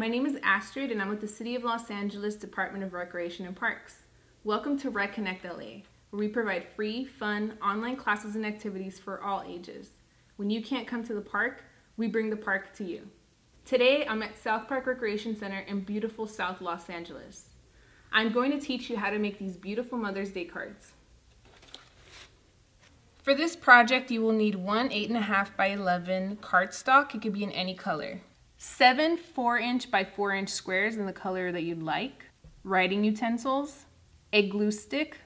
my name is Astrid and I'm with the City of Los Angeles Department of Recreation and Parks. Welcome to Rec Connect LA, where we provide free, fun, online classes and activities for all ages. When you can't come to the park, we bring the park to you. Today, I'm at South Park Recreation Center in beautiful South Los Angeles. I'm going to teach you how to make these beautiful Mother's Day cards. For this project, you will need one 8.5 by 11 cardstock. It could be in any color. 7 4-inch by 4-inch squares in the color that you'd like, writing utensils, a glue stick,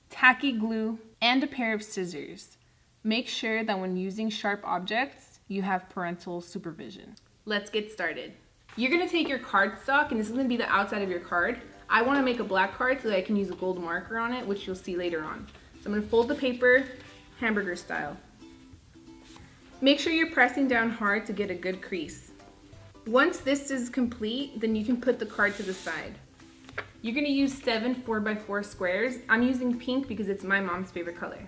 tacky glue, and a pair of scissors. Make sure that when using sharp objects, you have parental supervision. Let's get started. You're gonna take your cardstock, and this is gonna be the outside of your card. I wanna make a black card so that I can use a gold marker on it, which you'll see later on. So I'm gonna fold the paper, hamburger style. Make sure you're pressing down hard to get a good crease. Once this is complete, then you can put the card to the side. You're gonna use 7 4x4 squares. I'm using pink because it's my mom's favorite color.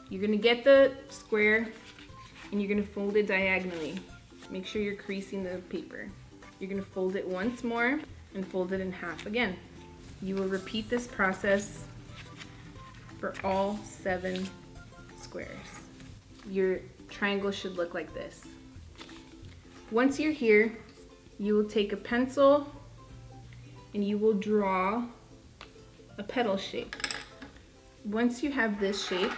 You're gonna get the square and you're gonna fold it diagonally. Make sure you're creasing the paper. You're gonna fold it once more and fold it in half again. You will repeat this process for all 7 squares. Your triangle should look like this. Once you're here, you will take a pencil and you will draw a petal shape. Once you have this shape,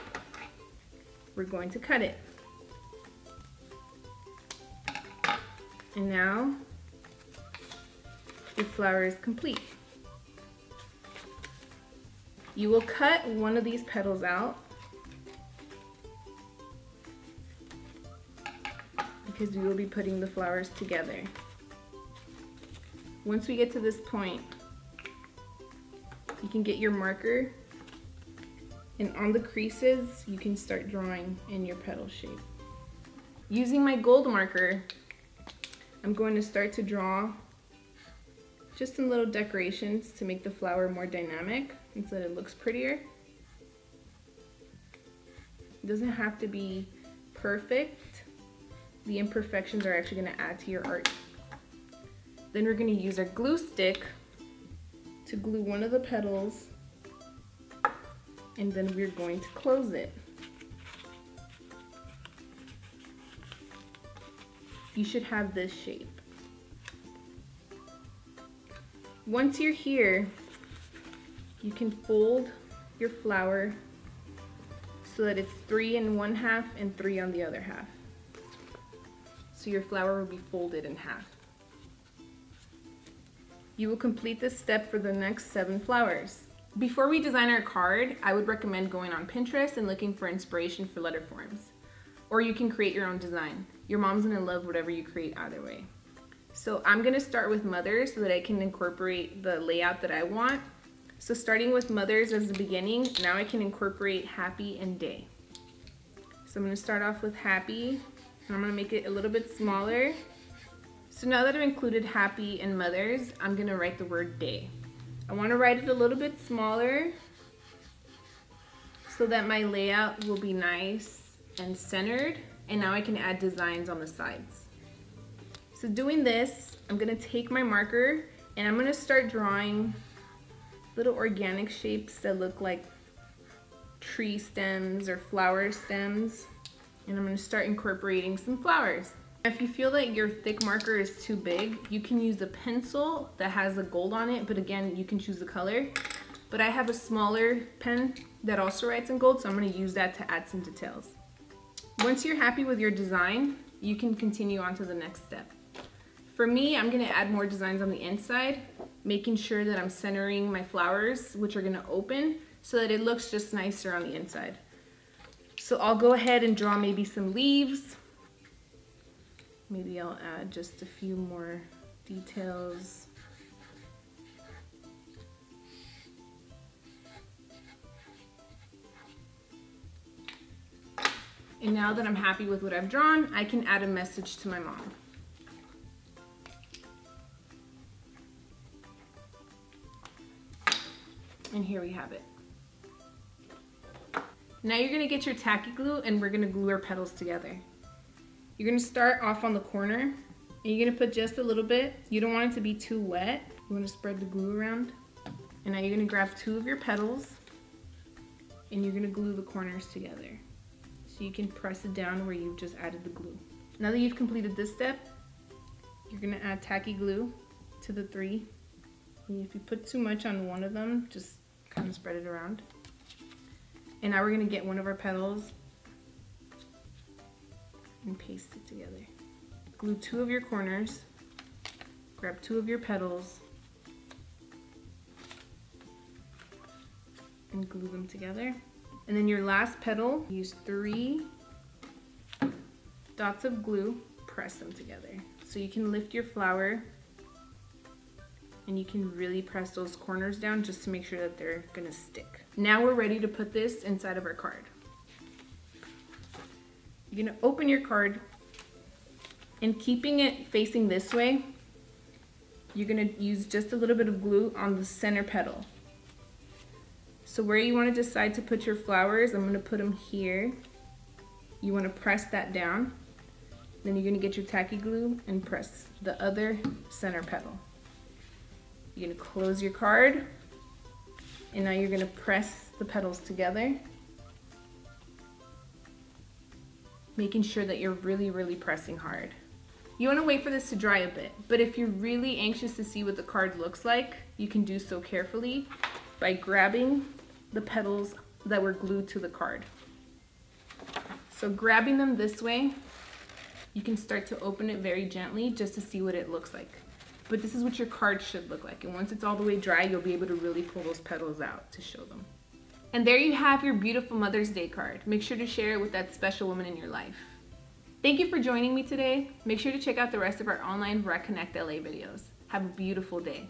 we're going to cut it. And now your flower is complete. You will cut one of these petals out because we will be putting the flowers together. Once we get to this point, you can get your marker, and on the creases, you can start drawing in your petal shape. Using my gold marker, I'm going to start to draw just some little decorations to make the flower more dynamic and so that it looks prettier. It doesn't have to be perfect. The imperfections are actually going to add to your art. Then we're going to use our glue stick to glue one of the petals, and then we're going to close it. You should have this shape. Once you're here, you can fold your flower so that it's 3 in one half and 3 on the other half. So your flower will be folded in half. You will complete this step for the next 7 flowers. Before we design our card, I would recommend going on Pinterest and looking for inspiration for letter forms. Or you can create your own design. Your mom's gonna love whatever you create either way. So I'm gonna start with mothers so that I can incorporate the layout that I want. So starting with mothers as the beginning, now I can incorporate happy and day. So I'm gonna start off with happy, and I'm gonna make it a little bit smaller. So now that I've included happy and mothers, I'm gonna write the word day. I wanna write it a little bit smaller so that my layout will be nice and centered, and now I can add designs on the sides. So doing this, I'm gonna take my marker and I'm gonna start drawing little organic shapes that look like tree stems or flower stems, and I'm gonna start incorporating some flowers. If you feel that your thick marker is too big, you can use a pencil that has the gold on it, but again, you can choose the color. But I have a smaller pen that also writes in gold, so I'm gonna use that to add some details. Once you're happy with your design, you can continue on to the next step. For me, I'm gonna add more designs on the inside, making sure that I'm centering my flowers, which are gonna open, so that it looks just nicer on the inside. So I'll go ahead and draw maybe some leaves. Maybe I'll add just a few more details. And now that I'm happy with what I've drawn, I can add a message to my mom. And here we have it. Now you're gonna get your tacky glue and we're gonna glue our petals together. You're gonna start off on the corner And you're gonna put just a little bit. You don't want it to be too wet. You wanna spread the glue around. And now you're gonna grab 2 of your petals and you're gonna glue the corners together. So you can press it down where you've just added the glue. Now that you've completed this step, you're gonna add tacky glue to the 3. And if you put too much on one of them, just kind of spread it around. And now we're gonna get one of our petals and paste it together. Glue 2 of your corners, grab 2 of your petals, and glue them together. And then your last petal, use 3 dots of glue, press them together. So you can lift your flower and you can really press those corners down just to make sure that they're gonna stick. Now we're ready to put this inside of our card. You're gonna open your card and keeping it facing this way, you're gonna use just a little bit of glue on the center petal. So where you wanna decide to put your flowers, I'm gonna put them here. You wanna press that down. Then you're gonna get your tacky glue and press the other center petal. You're gonna close your card, and now you're gonna press the petals together, making sure that you're really pressing hard. You wanna wait for this to dry a bit, but if you're really anxious to see what the card looks like, you can do so carefully by grabbing the petals that were glued to the card. So grabbing them this way, you can start to open it very gently just to see what it looks like. But this is what your card should look like. And once it's all the way dry, you'll be able to really pull those petals out to show them. And there you have your beautiful Mother's Day card. Make sure to share it with that special woman in your life. Thank you for joining me today. Make sure to check out the rest of our online Reconnect LA videos. Have a beautiful day.